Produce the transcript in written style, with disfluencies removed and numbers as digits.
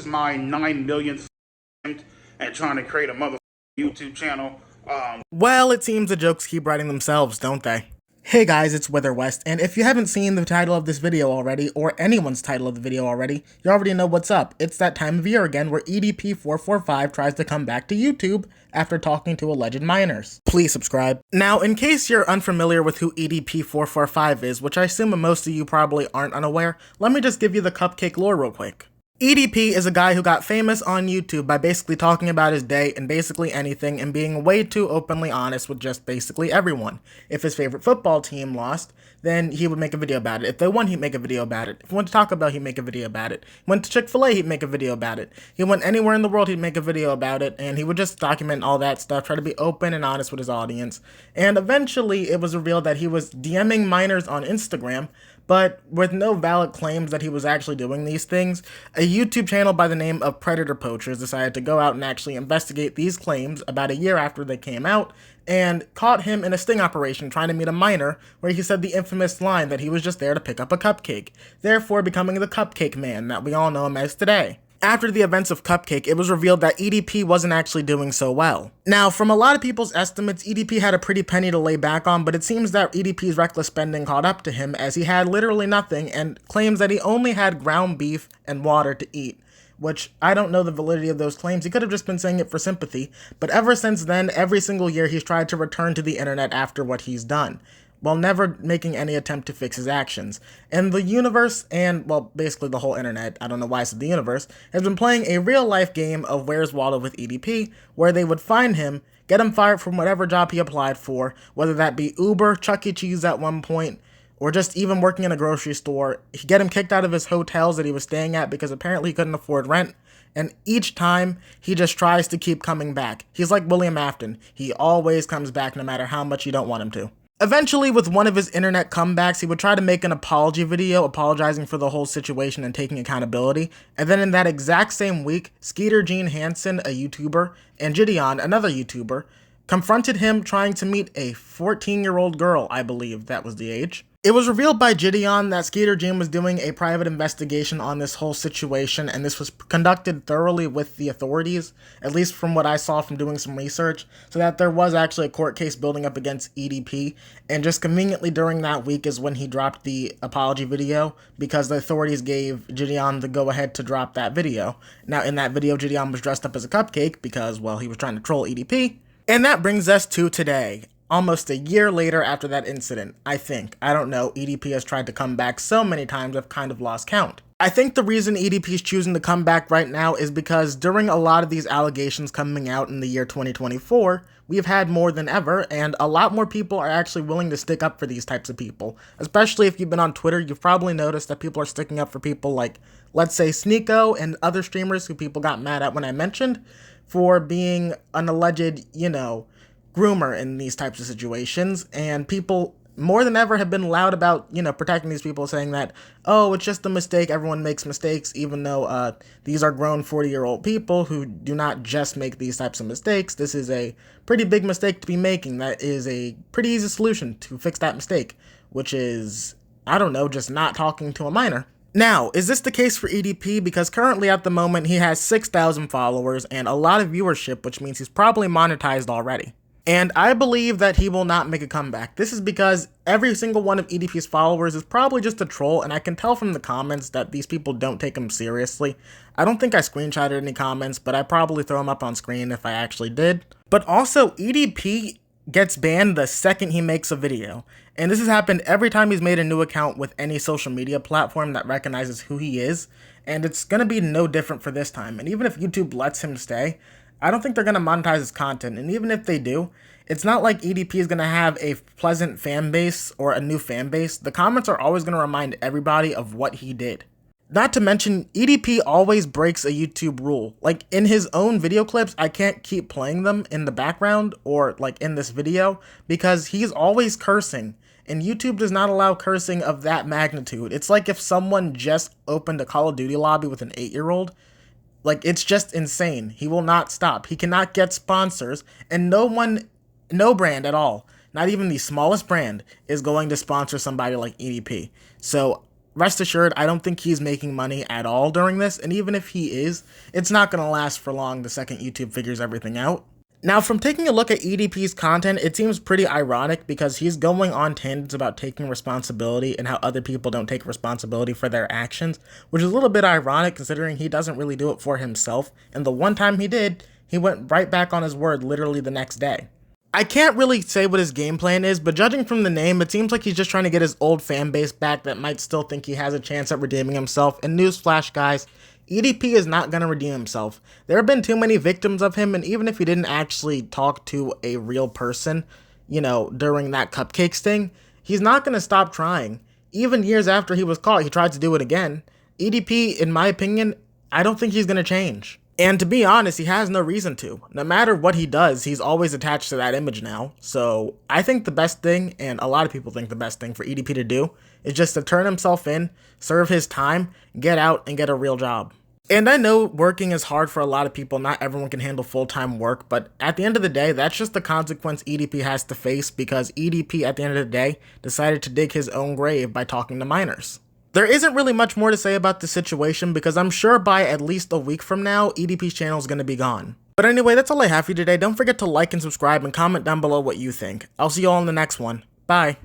is my 9 millionth attempt at trying to create a YouTube channel. Well, it seems the jokes keep writing themselves, don't they? Hey guys, it's Wither West, and if you haven't seen the title of this video already, or anyone's title of the video already, you already know what's up. It's that time of year again where EDP445 tries to come back to YouTube after talking to alleged minors. Please subscribe. Now, in case you're unfamiliar with who EDP445 is, which I assume most of you probably aren't unaware, let me just give you the cupcake lore real quick. EDP is a guy who got famous on YouTube by basically talking about his day and basically anything and being way too openly honest with just basically everyone. If his favorite football team lost, then he would make a video about it. If they won, he'd make a video about it. If he went to Taco Bell, he'd make a video about it. He went to Chick-fil-A, he'd make a video about it. He went anywhere in the world, he'd make a video about it, and he would just document all that stuff, try to be open and honest with his audience. And eventually, it was revealed that he was DMing minors on Instagram, but with no valid claims that he was actually doing these things. A YouTube channel by the name of Predator Poachers decided to go out and actually investigate these claims about a year after they came out, and caught him in a sting operation trying to meet a minor, where he said the infamous line that he was just there to pick up a cupcake, therefore becoming the Cupcake Man that we all know him as today. After the events of Cupcake, it was revealed that EDP wasn't actually doing so well. Now, from a lot of people's estimates, EDP had a pretty penny to lay back on, but it seems that EDP's reckless spending caught up to him, as he had literally nothing and claims that he only had ground beef and water to eat. Which, I don't know the validity of those claims. He could have just been saying it for sympathy, but ever since then, every single year he's tried to return to the internet after what he's done, while never making any attempt to fix his actions. And the universe, and, well, basically the whole internet, I don't know why I said the universe, has been playing a real-life game of Where's Waldo with EDP, where they would find him, get him fired from whatever job he applied for, whether that be Uber, Chuck E. Cheese at one point, or just even working in a grocery store, get him kicked out of his hotels that he was staying at because apparently he couldn't afford rent. And each time, he just tries to keep coming back. He's like William Afton. He always comes back no matter how much you don't want him to. Eventually, with one of his internet comebacks, he would try to make an apology video apologizing for the whole situation and taking accountability. And then in that exact same week, Skeeter Gene Hansen, a YouTuber, and Gideon, another YouTuber, confronted him trying to meet a 14-year-old girl, I believe that was the age. It was revealed by Gideon that Skeeter Gene was doing a private investigation on this whole situation, and this was conducted thoroughly with the authorities, at least from what I saw from doing some research, so that there was actually a court case building up against EDP, and just conveniently during that week is when he dropped the apology video, because the authorities gave Gideon the go-ahead to drop that video. Now, in that video, Gideon was dressed up as a cupcake, because, well, he was trying to troll EDP. And that brings us to today. Almost a year later after that incident, I think. I don't know, EDP has tried to come back so many times I've kind of lost count. I think the reason EDP is choosing to come back right now is because during a lot of these allegations coming out in the year 2024, we've had more than ever, and a lot more people are actually willing to stick up for these types of people. Especially if you've been on Twitter, you've probably noticed that people are sticking up for people like, let's say, Sneeko and other streamers who people got mad at when I mentioned, for being an alleged, groomer in these types of situations, and people more than ever have been loud about, protecting these people, saying that, oh, it's just a mistake, everyone makes mistakes, even though these are grown 40-year-old people who do not just make these types of mistakes. This is a pretty big mistake to be making. That is a pretty easy solution to fix that mistake, which is, I don't know, just not talking to a minor. Now, is this the case for EDP? Because currently at the moment he has 6,000 followers and a lot of viewership, which means he's probably monetized already. And I believe that he will not make a comeback. This is because every single one of EDP's followers is probably just a troll, and I can tell from the comments that these people don't take him seriously. I don't think I screenshotted any comments, but I probably throw them up on screen if I actually did. But also, EDP gets banned the second he makes a video. And this has happened every time he's made a new account with any social media platform that recognizes who he is. And it's going to be no different for this time. And even if YouTube lets him stay, I don't think they're going to monetize his content, and even if they do, it's not like EDP is going to have a pleasant fan base or a new fan base. The comments are always going to remind everybody of what he did. Not to mention, EDP always breaks a YouTube rule. Like, in his own video clips, I can't keep playing them in the background or, like, in this video, because he's always cursing, and YouTube does not allow cursing of that magnitude. It's like if someone just opened a Call of Duty lobby with an 8-year-old. Like, it's just insane. He will not stop. He cannot get sponsors, and no brand at all, not even the smallest brand, is going to sponsor somebody like EDP. So Rest assured, I don't think he's making money at all during this, and even if he is, it's not going to last for long the second YouTube figures everything out. Now, from taking a look at EDP's content, it seems pretty ironic because he's going on tangents about taking responsibility and how other people don't take responsibility for their actions, which is a little bit ironic considering he doesn't really do it for himself, and the one time he did, he went right back on his word literally the next day. I can't really say what his game plan is, but judging from the name, it seems like he's just trying to get his old fan base back that might still think he has a chance at redeeming himself. And newsflash, guys, EDP is not going to redeem himself. There have been too many victims of him, and even if he didn't actually talk to a real person, during that cupcakes thing, he's not going to stop trying. Even years after he was caught, he tried to do it again. EDP, in my opinion, I don't think he's going to change. And to be honest, he has no reason to. No matter what he does, he's always attached to that image now. So I think the best thing, and a lot of people think the best thing for EDP to do, is just to turn himself in, serve his time, get out, and get a real job. And I know working is hard for a lot of people. Not everyone can handle full-time work, but at the end of the day, that's just the consequence EDP has to face because EDP, at the end of the day, decided to dig his own grave by talking to minors. There isn't really much more to say about the situation because I'm sure by at least a week from now, EDP's channel is going to be gone. But anyway, that's all I have for you today. Don't forget to like and subscribe and comment down below what you think. I'll see you all in the next one. Bye.